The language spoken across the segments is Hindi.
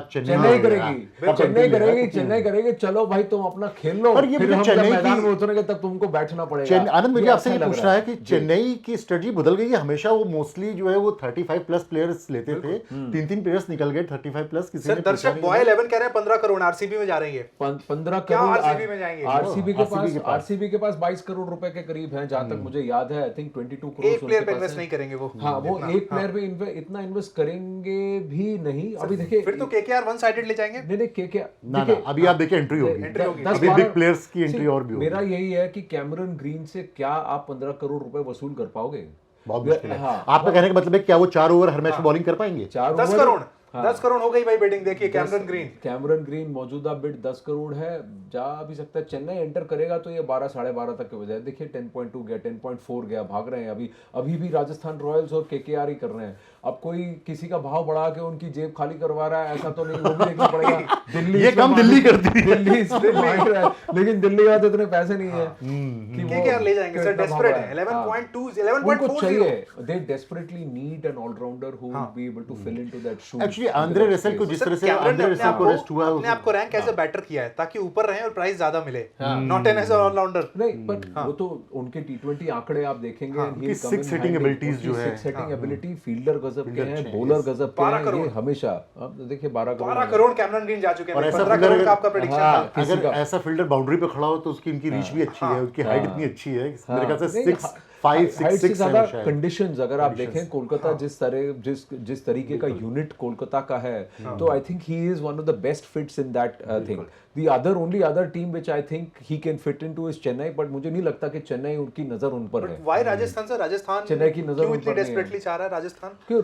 चेन्नई करेगी, चेन्नई करेगी। चलो भाई तुम अपना खेल लो, फिर हम जब मैदान में उतरेंगे तब तुमको बैठना पड़ेगा। आनंद, मुझे आपसे ये पूछना है कि चेन्नई की स्ट्रेटजी बदल गई है। हमेशा वो मोस्टली जो है वो 35 प्लस प्लेयर्स लेते थे, 3 प्लेयर्स निकल गए 35 प्लस। किसी ने दर्शक बॉय 11 कह रहे हैं 15 करोड़ आरसीबी में जा रही है। 15 करोड़ आरसीबी में जाएंगे। आरसीबी के पास 22 करोड़ रुपए के करीब है, जहां तक मुझे याद है। आई थिंक 22 करोड़ एक प्लेयर पे इन्वेस्ट नहीं करेंगे वो। हाँ, वो एक प्लेयर पे इतना इन्वेस्ट करेंगे भी नहीं। अभी देखिए, फिर तो केकेआर वन साइडेड ले जाएंगे। नहीं केकेआर ना, अभी आप देखिए एंट्री होगी, अभी बिग प्लेयर्स की एंट्री और भी होगी। मेरा यही है कि कैमरन ग्रीन से क्या आप 15 करोड़ रुपए वसूल कर पाओगे? बहुत मुश्किल है। आपका कहने का मतलब है क्या वो 4 ओवर हर मैच में बॉलिंग कर पाएंगे? 10 करोड़ 10 करोड़ हो गई भाई बिडिंग। देखिए कैमरन ग्रीन मौजूदा बिड 10 करोड़ है, जा भी सकता है। चेन्नई एंटर करेगा तो ये 12 साढ़े 12 तक के बजाय देखिए 10.2 गया, 10.4 गया, भाग रहे हैं। अभी भी राजस्थान रॉयल्स और केकेआर ही कर रहे हैं। अब कोई किसी का भाव बढ़ा के उनकी जेब खाली करवा रहा है ऐसा तो नहीं, वो भी देखना पड़ेगा। दिल्ली ये काम दिल्ली करती है, दिल्ली लेकिन दिल्ली का तो इतने पैसे नहीं है कि केकेआर ले जाएंगे। सर डेस्परेट है। 11.2 11.40 चाहिए। They desperately need an allrounder who will be able to fill into that shoe. Actually Andre Russell को जिस तरह से आंद्रे रसेल को रेस्ट हुआ, अपने आप को रैंक ऐसे बैटर किया है ताकि ऊपर रहे और प्राइस ज्यादा मिले, नॉट एन एज ऑलराउंडर। नहीं, पर वो तो उनके टी20 आंकड़े आप देखेंगे, सिक्स हिटिंग एबिलिटीज जो है, सिक्स हिटिंग एबिलिटी, फील्डर गजब के हैं, बॉलर गजब के हैं। ये हमेशा अब देखिए 12 करोड़ कैमरन ग्रीन जा चुके हैं। 15 करोड़ का आपका प्रेडिक्शन था। अगर ऐसा फील्डर बाउंड्री पे खड़ा हो तो उसकी इनकी रीच भी अच्छी है, उसकी हाइट इतनी अच्छी है, मेरे ख्याल से 6'5" है। कंडीशंस अगर आप देखें कोलकाता जिस तरीके का यूनिट कोलकाता का है, तो I think he is one of the best fits in that thing. The only other team which I think he can fit into is Chennai, but मुझे नहीं लगता कि चेन्नई उनकी नजर उन पर है। Why राजस्थान से? राजस्थान चेन्नई की नजर क्यों इतनी डेस्परेटली चाह रहा है राजस्थान? क्यों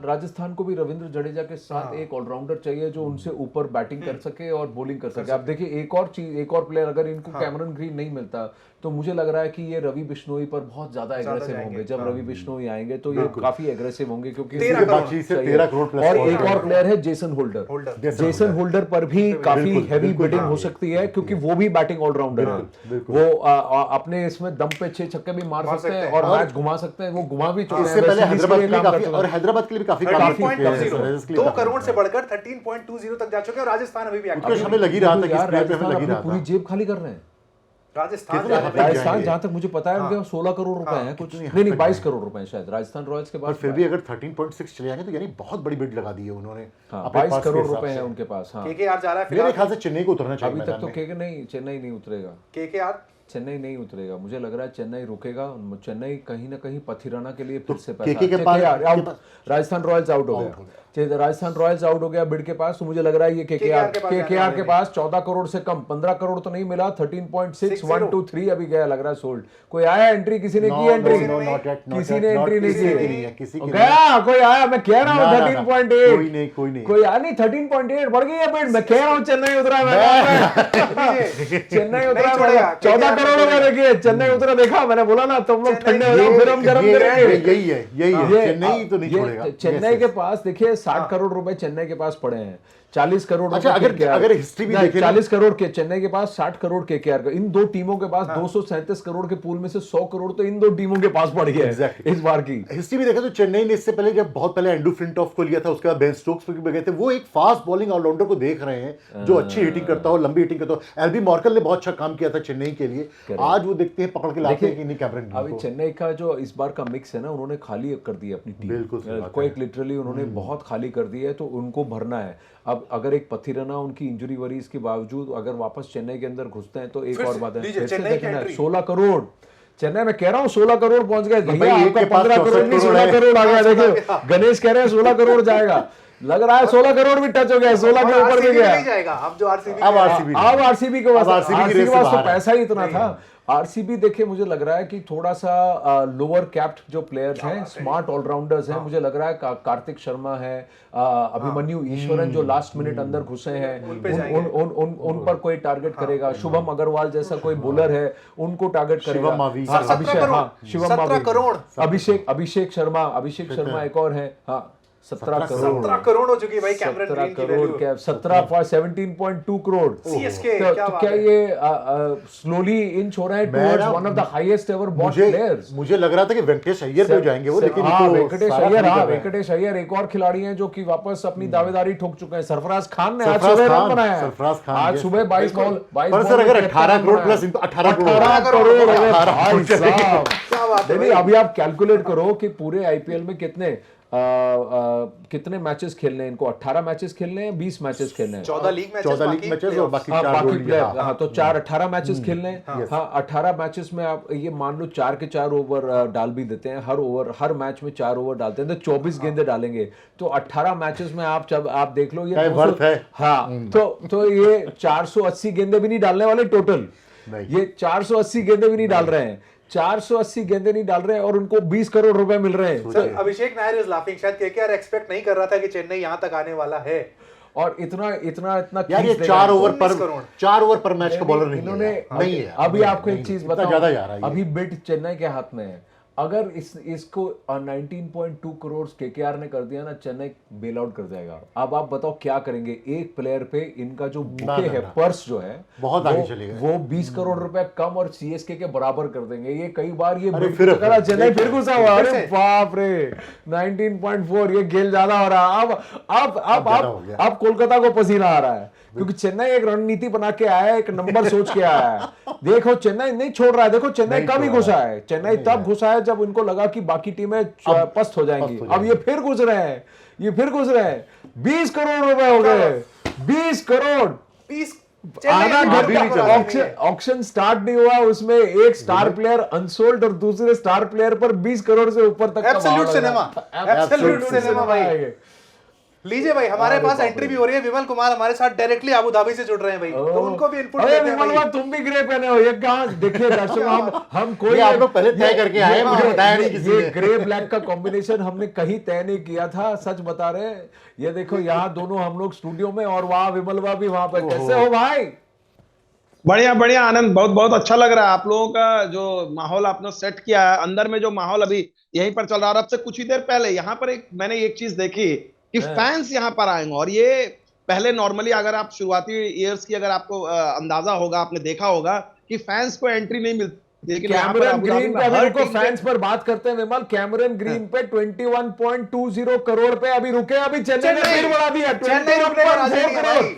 राजस्थान को भी रविंद्र जडेजा के साथ एक ऑलराउंडर चाहिए जो उनसे ऊपर बैटिंग कर सके और बॉलिंग कर सके। आप देखिए एक और प्लेयर अगर इनको कैमरन ग्रीन नहीं मिलता तो मुझे लग रहा है कि ये रवि बिश्नोई पर बहुत ज्यादा एग्रेसिव होंगे। जब रवि बिश्नोई आएंगे तो ये काफी एग्रेसिव होंगे, क्योंकि 13 करोड़ प्लस। और एक और प्लेयर है जेसन होल्डर पर भी काफी हैवी बिडिंग हो सकती है, क्योंकि वो भी बैटिंग ऑलराउंडर है। वो अपने इसमें दम पे 6 छक्के भी मार सकते हैं और मैच घुमा सकते हैं। वो घुमा भी चुके हैं। हैदराबाद के लिए भी काफी 2 करोड़ से बढ़कर 13.20 तक जा चुके हैं। राजस्थान अभी भी हमें लग ही रहा था कि इस प्लेयर पे हमें लग ही रहा था पूरी जेब खाली कर रहे हैं। राजस्थान जहां तक मुझे पता है उनके 16 करोड़ रुपए हैं कुछ नहीं 22 करोड़ रुपए हैं शायद राजस्थान रॉयल्स के पास। फिर भी अगर 13.6 चले जाएंगे तो यानी बहुत बड़ी बिड लगा दी है उन्होंने। 22 करोड़ रुपए हैं उनके पास। केकेआर जा रहा है मेरे ख्याल से चेन्नई को उतरना चाहिए। अभी तक तो चेन्नई नहीं उतरेगा। केकेआर चेन्नई नहीं उतरेगा, मुझे लग रहा है चेन्नई रुकेगा। चेन्नई कहीं ना कहीं पथिराना के लिए फिर से राजस्थान रॉयल्स आउट हो गया। राजस्थान रॉयल्स आउट हो गया बिड के पास, तो मुझे लग रहा है ये केकेआर के पास 14 करोड़ से कम, 15 करोड़ तो नहीं मिला। 13.6 1 2 3 अभी गया, लग रहा है सोल्ड। कोई आया एंट्री? किसी ने की एंट्री? किसी ने एंट्री नहीं की। गया कोई आया? मैं कह रहा हूँ 13.8 कोई आया नहीं। 13.8 बढ़ गई है बिड। मैं कह रहा हूँ चेन्नई उतरा है। चेन्नई उतरा 14 करोड़ हो गया। देखिए चेन्नई उतरा, देखा मैंने बोला ना, तुम लोग ठंडे हो जाओ फिर हम गर्म करेंगे। यही है चेन्नई तो नहीं छोड़ेगा। चेन्नई के पास देखिए 60 करोड़ रुपए चेन्नई के पास पड़े हैं। 40 करोड़। अच्छा, अगर हिस्ट्री भी देखें, 40 करोड़ के चेन्नई के पास, 60 करोड़ केकेआर का। इन दो टीमों के पास 237 करोड़ के पूल में से 100 करोड़ तो इन दो टीमों के पास पड़ गया है इस बार की हिस्ट्री भी देखा तो चेन्नई ने इससे पहले जब बहुत पहले एंड्रू फ्लिंटॉफ को लिया था, उसके बाद बेन स्टोक्स पे गए थे, वो एक फास्ट बॉलिंग ऑलराउंडर को देख रहे हैं जो अच्छी हिटिंग करता हो, लंबी हिटिंग करता हो। एलबी मॉर्कल ने बहुत अच्छा काम किया था चेन्नई के लिए। आज वो देखते हैं पकड़ के लाते हैं कि नहीं कैमरन ग्रीन को। चेन्नई का जो इस बार का मिक्स है ना, उन्होंने खाली कर दी अपनी टीम, क्वाइट लिटरली उन्होंने बहुत खाली कर दी है, तो उनको भरना है। अब अगर एक पथिराना उनकी इंजरी वरीज के बावजूद अगर वापस चेन्नई के अंदर घुसते हैं तो एक और बात है। 16 करोड़ चेन्नई में कह रहा हूँ 16 करोड़ पहुंच गए भैया। आपका 15 करोड़ नहीं 16 करोड़ आ गया। देखो गणेश कह रहे हैं 16 करोड़ जाएगा, लग रहा है 16 करोड़ भी टच हो गया, 16 के ऊपर भी गया। अब आरसीबी के पास तो पैसा ही इतना था। आरसीबी देखिए, मुझे लग रहा है कि थोड़ा सा लोअर कैप्ड जो प्लेयर्स हैं, स्मार्ट ऑलराउंडर्स हैं। मुझे लग रहा है कार्तिक शर्मा है, अभिमन्यु ईश्वरन जो लास्ट मिनट अंदर घुसे हैं, उन पर कोई टारगेट करेगा। शुभम अग्रवाल जैसा कोई बॉलर है, उनको टारगेट करेगा। अभिषेक शर्मा एक और है। हाँ 17 17 करोड़ हो चुकी है भाई कैमरन 17 ग्रीन की करोड़ वैल्यू। क्या 17.2 करोड़ CSK तो क्या बात क्या है। ये स्लोली इंच हो रहा है मैं टुवर्ड्स ना- one of the highest ever bot मुझे प्लेयर्स। मुझे लग रहा था कि वेंकटेश अय्यर पे जाएंगे वो, लेकिन हाँ, तो वेंकटेश सारा अय्यर, खाली हाँ, कर रहे हैं। वेंकटेश अय्यर एक और खिलाड़ी हैं जो कि वापस अपनी दावेदारी ठोक चुके हैं। सरफराज खान ने आज सरफराज सुबह रन खान, बनाया है। सरफराज खान, आज yes, सुबह 22 बिल्कुल। बॉल 22 पर बॉल सर में अगर 73 18 रन करोड़ बनाया। प्लस इनको 18 करोड़ 18 करोड़ हो गए 18 भाई करोड़ चलेंगे। साहब। क्या बात है नहीं, भाई। अभी आप कैलकुलेट करो कि पूरे आईपीएल में कितने मैचेस खेलने हैं इनको। 18 मैचेस खेलने हैं, 20 मैचेस खेलने हैं। 14 लीग मैचेस 14 लीग बाकी मैचेस और playoffs। बाकी हाँ, 4 बाकी गोल्ड प्लेयर, हाँ। हाँ, तो 18 मैचेस खेलने हैं। हाँ, 18 मैचेस में आप ये मान लो 4 के 4 ओवर डाल भी देते हैं। हर मैच में 4 ओवर डालते हैं तो 24 गेंदें डालेंगे। तो 18 मैचेस में आप जब आप देख लो ये क्या 200 वर्थ है? हाँ, तो ये 480 गेंदें भी नहीं डालने वाले टोटल। नहीं। ये 480 गेंदें भी नहीं डाल रहे हैं, 480 गेंदें नहीं डाल रहे हैं और उनको 20 करोड़ रुपए मिल रहे हैं। Sir Abhishek Nair is laughing, शायद केकेआर एक्सपेक्ट नहीं कर रहा था कि चेन्नई यहां तक आने वाला है। और इतना यार ये खींच देगा 4 इनको। ओवर पर 19 करोड़। 4 ओवर पर मैच का बॉलर नहीं है इन्होंने यार। नहीं है अभी नहीं है, आपको एक नहीं, चीज इतना बताऊं, ज्यादा जा रहा है ये। अभी बिड चेन्नई के हाथ में है। अगर इसको 19.2 करोड़ केकेआर ने कर दिया ना, चेन्नई बेल आउट कर जाएगा। अब आप बताओ क्या करेंगे। एक प्लेयर पे इनका जो बुके है, पर्स जो है बहुत आगे चले गए। वो 20 करोड़ रुपए कम और सीएसके के बराबर कर देंगे। ये कई बार ये अरे bid फिर- करा, चेन्नई फिर घुसा हुआ। फिर अरे से। बाप रे 19.4, ये गेल ज्यादा हो रहा है। अब ज्यादा हो गया। अब कोलकाता को पसीना आ रहा है क्योंकि चेन्नई एक रणनीति बना के आया है, एक नंबर सोच के आया है। देखो चेन्नई नहीं छोड़ रहा है। देखो चेन्नई नहीं कब ही छोड़ घुसा रहा है। चेन्नई तब घुसा है जब उनको लगा कि बाकी टीमें पस्त हो जाएंगी। पस्त हो अब ये फिर घुस रहे हैं, ये फिर घुस रहे हैं। 20 करोड़ रुपए हो गए, 20 करोड़। 20 आधा अभी नहीं चल रहा है। ऑक्शन स्टार्ट नहीं हुआ, उसमें एक स्टार प्लेयर अनसोल्ड और दूसरे स्टार प्लेयर पर 20 करोड़ से ऊपर तक का Absolute भाव लगा। cinema, absolute cinema भाई। लीजिए भाई, हमारे पास एंट्री भी हो रही है। विमल कुमार हमारे साथ डायरेक्टली अबू धाबी से जुड़ रहे हैं भाई, तो उनको भी इनपुट अरे देते हैं विमल भाई। भाई, तुम भी ग्रे पहने हो। ये कहाँ देखिए दर्शकों, हम कोई ये आप लोग पहले तय करके आए हैं, मुझे बताया नहीं किसी ये ने। ग्रे ब्लैक का कॉम्बिनेशन हमने कहीं तय नहीं किया था, सच बता रहे हैं। ये देखो यहाँ दोनों हम लोग स्टूडियो में और वहाँ विमल भाई भी वहां पर। कैसे हो भाई? बढ़िया बढ़िया आनंद, बहुत बहुत अच्छा लग रहा है। आप लोगों का जो माहौल आपने सेट किया है, अंदर में जो माहौल अभी यहीं पर चल रहा है। और अब से कुछ ही देर पहले यहाँ पर मैंने एक चीज देखी कि फैंस यहाँ पर आएंगे। और ये पहले नॉर्मली अगर आप शुरुआती ईयर्स की अगर आपको अंदाजा होगा, आपने देखा होगा कि फैंस को एंट्री नहीं मिलती। लेकिन यहाँ पर कैमरन अबू धाबी ग्रीन में पे अभी हर रुको, टीम के- फैंस पर बात करते हैं विमल। कैमरन ग्रीन पे 21.20 करोड़ पे अभी रुके। अभी चेन्नई ने फिर बढ़ा दिया, चेन्नई रुकने को राजी 21.4 नहीं है करोड़। भाई।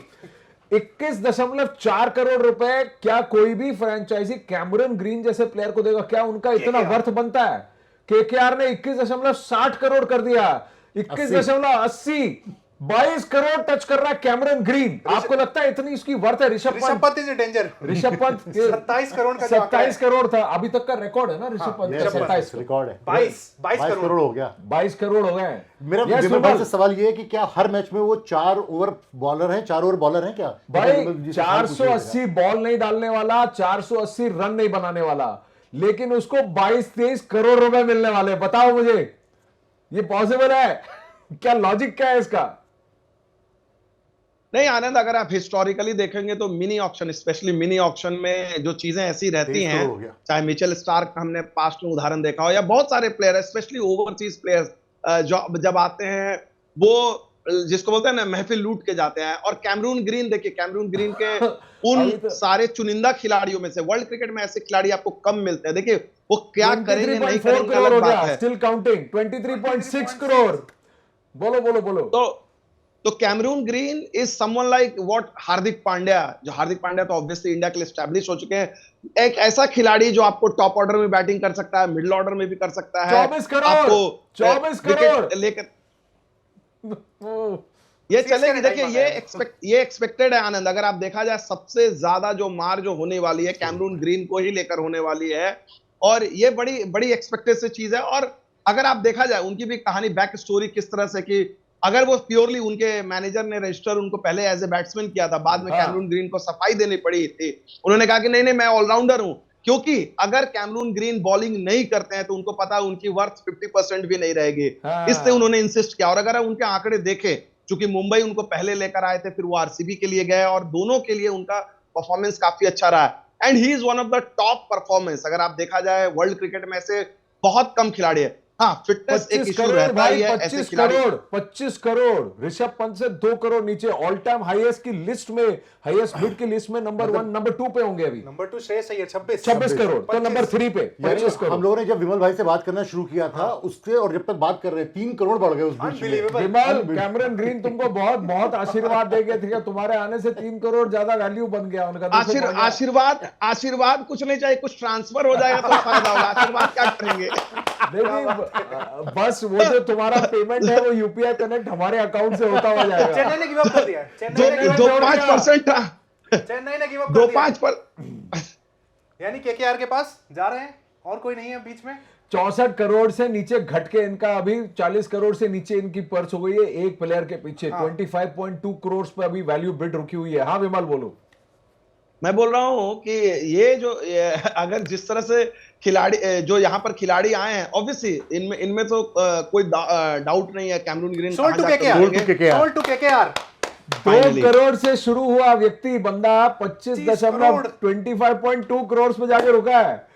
21.4 करोड़ रुपए। क्या कोई भी फ्रेंचाइजी कैमरन ग्रीन जैसे प्लेयर को देगा? क्या उनका इतना KKR वर्थ बनता है? केकेआर ने 21.60 करोड़ कर दिया। 21.80, 22 करोड़ टच कर रहा है कैमरन ग्रीन। आपको लगता है इतनी इसकी वर्थ है? Rishabh Rishabh Pant, Pant is danger. ऋषभ पंत 27 करोड़ का जो आंकड़ा है। 27 करोड़ था अभी तक का रिकॉर्ड है ना ऋषभ पंत का। 27 रिकॉर्ड है। 22 करोड़ हो गया। 22 करोड़ हो गए। मेरा Yes, विमल भाई विमल। से सवाल ये है कि क्या हर मैच में वो 4 ओवर बॉलर हैं, 4 ओवर बॉलर हैं क्या? भाई जिस सवाल पूछ रहे थे। 480 बॉल नहीं डालने वाला, 480 रन नहीं बनाने वाला, लेकिन उसको 22-23 करोड़ रुपए मिलने वाले। बताओ मुझे, ये पॉसिबल है? क्या लॉजिक क्या है इसका? नहीं आनंद, अगर आप हिस्टोरिकली देखेंगे तो mini auction, specially mini auction में जो चीजें ऐसी रहती 23 हैं, करोड़ हो गया। चाहे मिचेल स्टार्क हमने पास्ट में उदाहरण देखा हो, या बहुत सारे प्लेयर स्पेशली ओवरसीज प्लेयर्स जो जब आते हैं वो जिसको बोलते हैं ना महफिल लूट के जाते हैं। और कैमरून ग्रीन देखिए, कैमरून ग्रीन के उन अभी तो- सारे चुनिंदा खिलाड़ियों में से वर्ल्ड क्रिकेट में ऐसे खिलाड़ी आपको कम मिलते हैं। देखिए वो क्या करेंगे नहीं 23.4 करेंगे करोड़ हो अलग बात गया। है। Still counting 23.6 crore. बोलो बोलो बोलो। तो Cameron Green is someone like what Hardik Pandya, जो हार्दिक पांड्या तो ऑब्वियसली इंडिया के लिए एस्टैब्लिश हो चुके हैं। एक ऐसा खिलाड़ी जो आपको टॉप ऑर्डर में बैटिंग कर सकता है, मिडिल ऑर्डर में भी कर सकता है। 24 करोड़, आपको 24 विकेट करोड़। लेकर ओह, ये Six चलेगी। का देखिए time ये आता है। ये एक्सपेक्टेड है आनंद। अगर आप देखा जाए सबसे ज्यादा जो मार जो होने वाली है कैमरून ग्रीन को ही लेकर होने वाली है। और ये बड़ी बड़ी एक्सपेक्टेड से चीज है। और अगर आप देखा जाए उनकी भी कहानी बैक स्टोरी किस तरह से कि अगर वो प्योरली उनके मैनेजर ने रजिस्टर उनको पहले एज ए बैट्समैन किया था, बाद में हाँ। कैमरून ग्रीन को सफाई देनी पड़ी थी। उन्होंने कहा कि नहीं नहीं मैं ऑलराउंडर हूं, क्योंकि अगर कैमरून ग्रीन बॉलिंग नहीं करते हैं तो उनको पता है उनकी वर्थ 50% भी नहीं रहेगी। हाँ। इससे उन्होंने इंसिस्ट किया। और अगर आप उनके आंकड़े देखें, चूंकि मुंबई उनको पहले लेकर आए थे, फिर वो आरसीबी के लिए गए और दोनों के लिए उनका परफॉर्मेंस काफी अच्छा रहा है। And he is one of the top performance. अगर आप देखा जाए वर्ल्ड क्रिकेट में ऐसे बहुत कम खिलाड़ी है। हाँ फिटनेस एक 25 इशू करोड़ रहता भाई, ही है ऐसे 25 खिलाड़ी। करोड़, 25 करोड़। ऋषभ पंत से 2 करोड़ नीचे, ऑल टाइम हाईएस्ट की लिस्ट में, हाईएस्ट बिड की लिस्ट में नंबर 1 नंबर 2 पे होंगे अभी। नंबर 2 श्रेयस अय्यर 26 करोड़, तो नंबर 3 पे 25 करोड़। हम लोगों ने जब विमल भाई से बात करना शुरू किया था उससे और जब तक बात कर रहे हैं 3 करोड़ बढ़ गए उस बीच में। विमल, कैमरन ग्रीन तुमको बहुत बहुत आशीर्वाद दे गए थे, तुम्हारे आने से 3 करोड़ ज्यादा वैल्यू बन गया उनका। आशीर्वाद कुछ नहीं चाहिए, कुछ ट्रांसफर हो जाएगा तो फायदा होगा। आशीर्वाद क्या करेंगे? नहीं, बस वो जो तुम्हारा पेमेंट है वो यूपीआई कनेक्ट हमारे अकाउंट से होता हुआ जाएगा। चेन्नई ने गिव अप कर दिया, चेन्नई ने 2-5% गिव अप कर दिया। 2-5 यानी केकेआर के पास जा रहे हैं और कोई नहीं है बीच में। 64 करोड़ से नीचे घट के इनका अभी 40 करोड़ से नीचे इनकी पर्स हो गई है एक प्लेयर के पीछे। 25.2 करोड़ पे अभी वैल्यू बिड रुकी हुई है। हाँ विमल बोलो। मैं बोल रहा हूं कि ये अगर जिस तरह से खिलाड़ी जो यहाँ पर खिलाड़ी आए हैं, ऑब्वियसली इनमें तो कोई डाउट नहीं है Cameron Green sold to KKR 2 crore से शुरू हुआ व्यक्ति बंदा 25.25.2 करोड़ पे जाके रुका है।